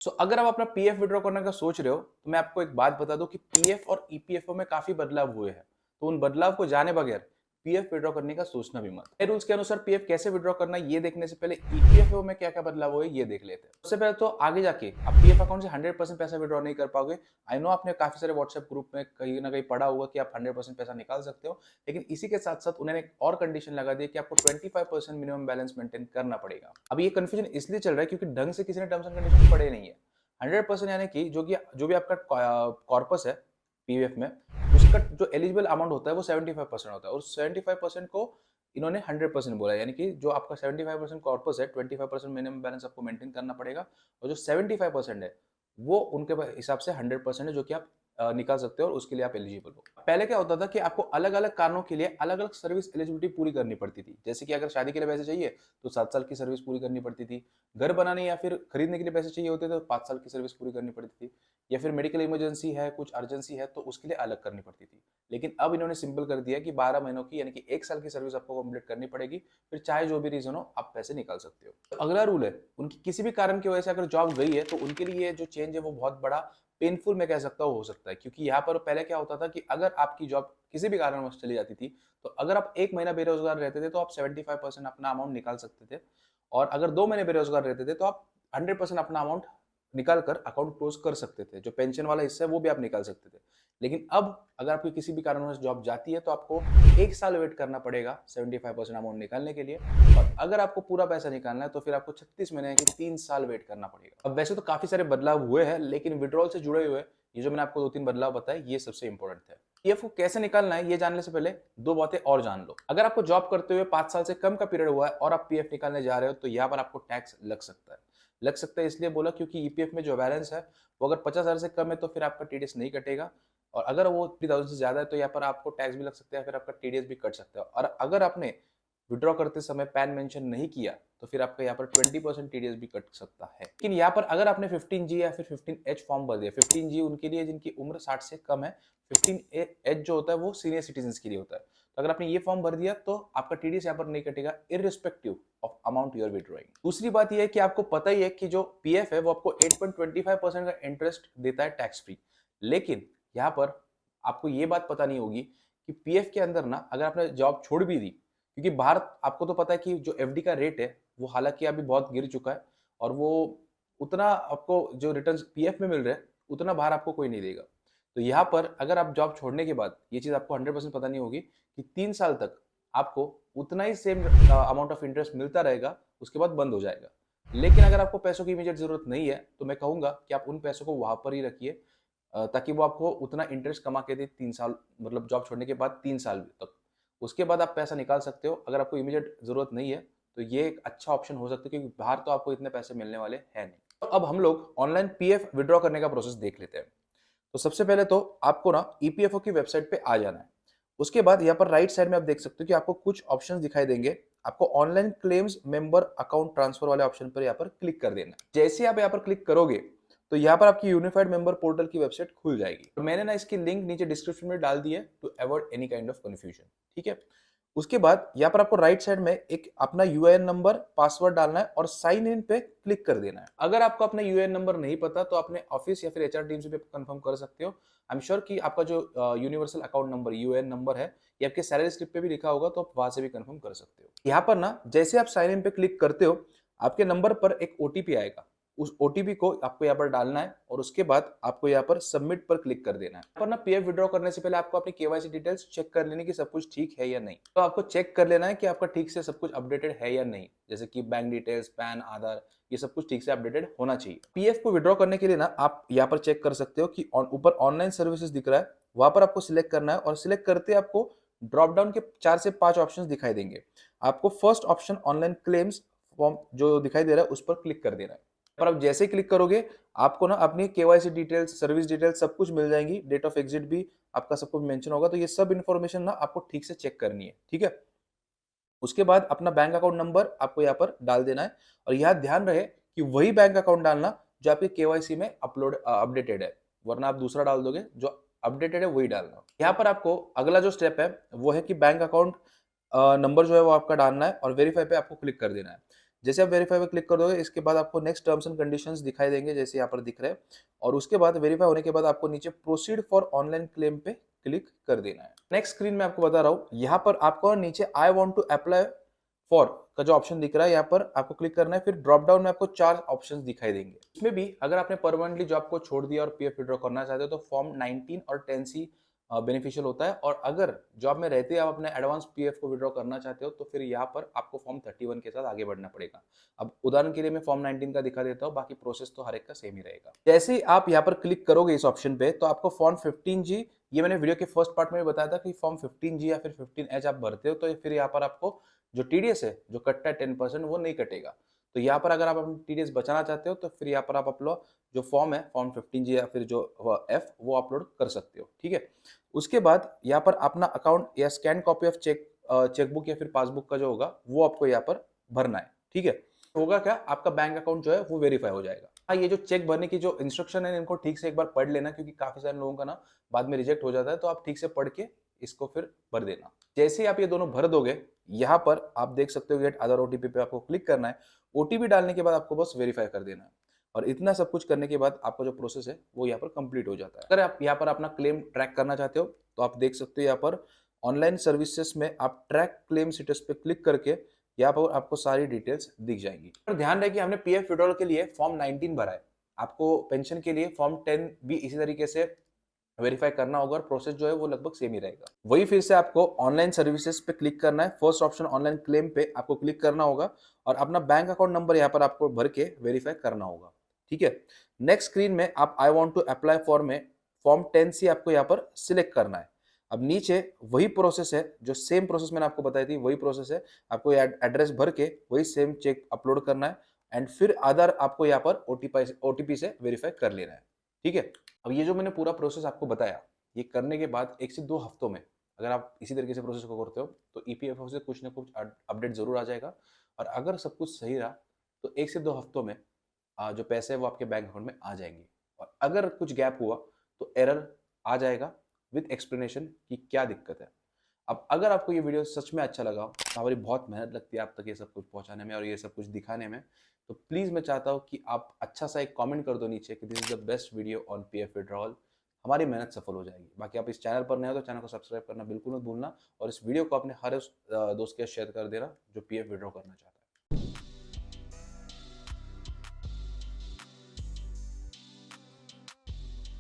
अगर आप अपना पीएफ विड्रॉ करने का सोच रहे हो, तो मैं आपको एक बात बता दूं कि पीएफ और ईपीएफओ में काफी बदलाव हुए हैं। तो उन बदलाव को जाने बगैर पीएफ विड्रॉ करने का सोचना भी मत। नए रूल्स के अनुसार पीएफ कैसे विड्रॉ करना है ये देखने से पहले ईपीएफओ में क्या क्या बदलाव हुए ये देख लेते हैं। सबसे पहले तो आगे जाके आप पीएफ अकाउंट से 100% पैसा विड्रॉ नहीं कर पाओगे। आई नो आपने काफी सारे व्हाट्सएप ग्रुप में कहीं ना कहीं पढ़ा होगा कि आप 100% पैसा निकाल सकते हो, लेकिन इसी के साथ साथ उन्होंने एक और कंडीशन लगा दी कि आपको 25% मिनिमम बैलेंस मेंटेन करना पड़ेगा। अब ये कंफ्यूजन इसलिए चल रहा है क्योंकि ढंग से किसी ने टर्म्स एंड कंडीशन पढ़े नहीं है। 100% यानी कि जो भी आपका कॉर्पस है पीवीएफ में, उसका जो एलिजिबल अमाउंट होता है वो 75% होता है, और 75% को इन्होंने 100% बोला है। यानी कि जो आपका 75% कॉर्पस है, 25% मिनिमम बैलेंस आपको मेंटेन करना पड़ेगा, और जो 75% है वो उनके हिसाब से 100% है, जो कि आप निकाल सकते हो और उसके लिए आप एलिजिबल हो। पहले क्या होता था कि आपको अलग अलग कारणों के लिए अलग अलग सर्विस एलिजिबिलिटी पूरी करनी पड़ती थी। जैसे कि अगर शादी के लिए पैसे चाहिए तो 7 साल की सर्विस पूरी करनी पड़ती थी, घर बनाने या फिर खरीदने के लिए पैसे चाहिए होते थे तो 5 साल की सर्विस पूरी करनी पड़ती थी, या फिर मेडिकल इमरजेंसी है, कुछ अर्जेंसी है तो उसके लिए अलग करनी पड़ती थी। लेकिन अब इन्होंने सिंपल कर दिया कि 12 महीनों की यानी कि 1 साल की सर्विस आपको कंप्लीट करनी पड़ेगी, फिर चाहे जो भी रीजन हो आप पैसे निकाल सकते हो। तो अगला रूल है, उनकी किसी भी कारण की वजह से अगर जॉब गई है तो उनके लिए जो चेंज है वो बहुत बड़ा पेनफुल मैं कह सकता हूँ हो सकता है। क्योंकि यहाँ पर पहले क्या होता था कि अगर आपकी जॉब किसी भी कारणवश चली जाती थी, तो अगर आप 1 महीना बेरोजगार रहते थे तो आप 75% अपना अमाउंट निकाल सकते थे, और अगर 2 महीने बेरोजगार रहते थे तो आप 100% अपना अमाउंट निकाल कर अकाउंट क्लोज कर सकते थे। जो पेंशन वाला हिस्सा है वो भी आप निकाल सकते थे। लेकिन अब अगर आपकी किसी भी कारणवश जॉब जाती है तो आपको 1 साल वेट करना पड़ेगा 75% अमाउंट निकालने के लिए, और अगर आपको पूरा पैसा निकालना है तो फिर आपको 36 महीने की 3 साल वेट करना पड़ेगा। अब वैसे तो काफी सारे बदलाव हुए हैं, लेकिन विड्रॉल से जुड़े हुए ये जो मैंने आपको 2-3 बदलाव बताए ये सबसे इंपॉर्टेंट थे। पीएफ को कैसे निकालना है ये जानने से पहले दो बातें और जान लो। अगर आपको जॉब करते हुए 5 साल से कम का पीरियड हुआ है और आप पीएफ निकालने जा रहे हो तो यहाँ पर आपको टैक्स लग सकता है। लग सकता है इसलिए बोला क्योंकि ईपीएफ में जो बैलेंस है वो अगर 50,000 से कम है तो फिर आपका टीडीएस नहीं कटेगा, और अगर वो 30,000 से ज्यादा है तो यहाँ पर आपको टैक्स भी लग सकता है, फिर आपका टीडीएस भी कट सकता है। और अगर आपने विड्रॉ करते समय पैन मेंशन नहीं किया तो फिर आपका यहाँ पर 20% टीडीएस भी कट सकता है। लेकिन यहाँ पर अगर आपने 15G या फिर 15H फॉर्म भर दिया, 15G उनके लिए जिनकी उम्र 60 से कम है, 15H जो होता है वो सीनियर सिटीजन के लिए होता है। तो अगर आपने ये फॉर्म भर दिया तो आपका टीडीएस यहाँ पर नहीं कटेगा irrespective of amount you are withdrawing. दूसरी बात यह है कि आपको पता ही है कि जो पीएफ है वो आपको 8.25% का इंटरेस्ट देता है टैक्स फ्री। लेकिन यहाँ पर आपको ये बात पता नहीं होगी कि पीएफ के अंदर ना अगर आपने जॉब छोड़ भी दी, क्योंकि बाहर आपको तो पता है कि जो एफडी का रेट है वो हालांकि अभी बहुत गिर चुका है, और वो उतना आपको जो रिटर्न पीएफ में मिल रहा है उतना बाहर आपको कोई नहीं देगा। तो यहाँ पर अगर आप जॉब छोड़ने के बाद ये चीज आपको 100% पता नहीं होगी कि 3 साल तक आपको उतना ही सेम अमाउंट ऑफ इंटरेस्ट मिलता रहेगा, उसके बाद बंद हो जाएगा। लेकिन अगर आपको पैसों की इमीडिएट जरूरत नहीं है तो मैं कहूंगा कि आप उन पैसों को वहां पर ही रखिए, ताकि वो आपको उतना इंटरेस्ट कमा के दे 3 साल, मतलब जॉब छोड़ने के बाद 3 साल तक। उसके बाद आप पैसा निकाल सकते हो अगर आपको इमीडिएट जरूरत नहीं है, तो ये एक अच्छा ऑप्शन हो सकता है क्योंकि बाहर तो आपको इतने पैसे मिलने वाले हैं नहीं। तो अब हम लोग ऑनलाइन पीएफ विड्रॉ करने का प्रोसेस देख लेते हैं। तो सबसे पहले तो आपको ना ईपीएफओ की वेबसाइट पे आ जाना है। उसके बाद यहाँ पर राइट साइड में आप देख सकते हो कि आपको कुछ ऑप्शंस दिखाई देंगे। आपको online claims member account transfer वाले ऑप्शन पर यहाँ पर क्लिक कर देना है। जैसे आप यहाँ पर क्लिक करोगे तो यहाँ पर आपकी यूनिफाइड मेंबर पोर्टल की वेबसाइट खुल जाएगी। तो मैंने ना इसकी लिंक नीचे डिस्क्रिप्शन में डाल दी है to avoid any kind of confusion. ठीक है, उसके बाद यहाँ पर आपको राइट साइड में एक अपना यूएएन नंबर पासवर्ड डालना है और साइन इन पे क्लिक कर देना है। अगर आपको अपना यूएएन नंबर नहीं पता तो अपने ऑफिस या फिर एचआर टीम से भी कंफर्म कर सकते हो। आई एम श्योर कि आपका जो universal account number UAN number है ये आपके सैलरी स्लिप पे भी लिखा होगा, तो आप वहां से भी कंफर्म कर सकते हो। यहाँ पर ना जैसे आप साइन इन पे क्लिक करते हो आपके नंबर पर एक ओटीपी आएगा। उस ओटीपी को आपको यहाँ पर डालना है और उसके बाद आपको यहाँ पर सबमिट पर क्लिक कर देना है। यहाँ पर ना पीएफ विड्रॉ करने से पहले आपको अपनी केवाईसी डिटेल्स चेक कर लेनी कि सब कुछ ठीक है या नहीं। तो आपको चेक कर लेना है कि आपका ठीक से सब कुछ अपडेटेड है या नहीं, जैसे कि बैंक डिटेल्स, पैन, आधार, ये सब कुछ ठीक से अपडेटेड होना चाहिए। पीएफ को विड्रॉ करने के लिए ना आप यहाँ पर चेक कर सकते हो कि ऊपर ऑनलाइन सर्विसेज दिख रहा है, वहां पर आपको सिलेक्ट करना है और सिलेक्ट करते आपको ड्रॉप डाउन के 4 से 5 ऑप्शंस दिखाई देंगे। आपको first option online claims form जो दिखाई दे रहा है उस पर क्लिक कर देना है। पर आप जैसे ही क्लिक करोगे आपको ना अपनी केवाईसी डिटेल्स, सर्विस डिटेल्स सब कुछ मिल जाएंगी, डेट ऑफ एग्जिट भी आपका सब कुछ मेंशन होगा। तो ये सब इन्फॉर्मेशन ना आपको ठीक से चेक करनी है। ठीक है, उसके बाद अपना बैंक अकाउंट नंबर आपको यहाँ पर डाल देना है, और यहाँ ध्यान रहे कि वही बैंक अकाउंट डालना जो आपके केवाईसी में अपडेटेड है, वरना आप दूसरा डाल दोगे। जो अपडेटेड है वही डालना। यहाँ पर आपको अगला जो स्टेप है वो है कि बैंक अकाउंट नंबर जो है वो आपका डालना है और वेरीफाई पे आपको क्लिक कर देना है। जैसे आप वेरीफाई पे क्लिक कर दोगे, इसके बाद आपको नेक्स्ट टर्म्स एंड कंडीशंस दिखाई देंगे जैसे यहाँ पर दिख रहे हैं, और उसके बाद वेरीफाई होने के बाद आपको नीचे प्रोसीड फॉर ऑनलाइन क्लेम पे क्लिक कर देना है। नेक्स्ट स्क्रीन में आपको बता रहा हूँ, यहाँ पर आपको नीचे I want to apply for का जो ऑप्शन दिख रहा है, यहाँ पर आपको क्लिक करना है। फिर ड्रॉप डाउन में आपको 4 ऑप्शंस दिखाई देंगे। इसमें भी अगर आपने परमानेंटली जॉब को छोड़ दिया और पीएफ विड्रॉ करना चाहते हो तो फॉर्म 19 और 10C बेनिफिशियल होता है, और अगर जॉब में रहते आप अपने एडवांस पीएफ को विड्रॉ करना चाहते हो तो फिर यहाँ पर आपको फॉर्म 31 के साथ आगे बढ़ना पड़ेगा। अब उदाहरण के लिए मैं फॉर्म 19 का दिखा देता हूँ, बाकी प्रोसेस तो हर एक का सेम ही रहेगा। जैसे ही आप यहाँ पर क्लिक करोगे इस ऑप्शन पे, तो आपको फॉर्म 15G, ये मैंने वीडियो के फर्स्ट पार्ट में बताया था कि फॉर्म 15G या फिर 15H आप भरते हो तो फिर यहाँ पर आपको जो टीडीएस है जो कटता है 10%, वो नहीं कटेगा। तो यहाँ पर अगर आप अपनी टीडीएस बचाना चाहते हो तो फिर यहाँ पर आप अपलोड जो फॉर्म है फॉर्म 15G या फिर जो एफ वो अपलोड कर सकते हो, ठीक है। उसके बाद यहाँ पर अपना अकाउंट या स्कैन कॉपी ऑफ चेकबुक या फिर पासबुक का जो होगा वो आपको यहाँ पर भरना है, ठीक है। होगा क्या, आपका बैंक अकाउंट जो है वो वेरीफाई हो जाएगा। हाँ, ये जो चेक भरने की जो इंस्ट्रक्शन है इनको ठीक से एक बार पढ़ लेना, क्योंकि काफी सारे लोगों का ना बाद में रिजेक्ट हो जाता है, तो आप ठीक से पढ़ के इसको फिर भर देना। जैसे ही आप ये दोनों भर दोगे, यहाँ पर आप देख सकते हो गेट आधार ओटीपी पे आपको क्लिक करना है। ओटीपी डालने के बाद आपको बस वेरीफाई कर देना है, और इतना सब कुछ करने के बाद आपका जो प्रोसेस है वो यहाँ पर कंप्लीट हो जाता है। अगर आप यहाँ पर अपना क्लेम ट्रैक करना चाहते हो तो आप देख सकते हो यहाँ पर ऑनलाइन सर्विसेज में आप ट्रैक क्लेम स्टेटस पे क्लिक करके यहाँ पर आपको सारी डिटेल्स दिख जाएंगी। पर ध्यान रहे कि हमने पीएफ विड्रॉल के लिए फॉर्म 19 भरा है, आपको पेंशन के लिए फॉर्म 10 भी इसी तरीके से वेरीफाई करना होगा, और प्रोसेस जो है वो लगभग सेम ही रहेगा। वही फिर से आपको ऑनलाइन सर्विसेज पे क्लिक करना है, फर्स्ट ऑप्शन ऑनलाइन क्लेम पे आपको क्लिक करना होगा, और अपना बैंक अकाउंट नंबर यहाँ पर आपको भर के वेरीफाई करना होगा, ठीक है। नेक्स्ट स्क्रीन में आप I want to apply for में फॉर्म 10C आपको यहाँ पर सिलेक्ट करना है। अब नीचे वही प्रोसेस है, जो सेम प्रोसेस मैंने आपको बताई थी वही प्रोसेस है, आपको एड्रेस भर के वही सेम चेक अपलोड करना है, एंड फिर आधार आपको यहाँ पर ओटीपी से वेरीफाई कर लेना है, ठीक है। अब ये जो मैंने पूरा प्रोसेस आपको बताया, ये करने के बाद 1 से 2 हफ्तों में अगर आप इसी तरीके से प्रोसेस को करते हो तो ईपीएफओ से कुछ ना कुछ अपडेट जरूर आ जाएगा, और अगर सब कुछ सही रहा तो 1 से 2 हफ्तों में जो पैसे है वो आपके बैंक अकाउंट में आ जाएंगे। और अगर कुछ गैप हुआ तो एरर आ जाएगा विद एक्सप्लेनेशन कि क्या दिक्कत है। अब अगर आपको ये वीडियो सच में अच्छा लगा हो, तो हमारी बहुत मेहनत लगती है आप तक ये सब कुछ पहुंचाने में और ये सब कुछ दिखाने में, तो प्लीज़ मैं चाहता हूँ कि आप अच्छा सा एक कमेंट कर दो नीचे कि this is the best video on PF withdrawal. हमारी मेहनत सफल हो जाएगी। बाकी आप इस चैनल पर नए हो तो चैनल को सब्सक्राइब करना बिल्कुल मत भूलना, और इस वीडियो को अपने हर उस दोस्त के साथ शेयर कर देना जो पीएफ विड्रॉ करना चाहता है।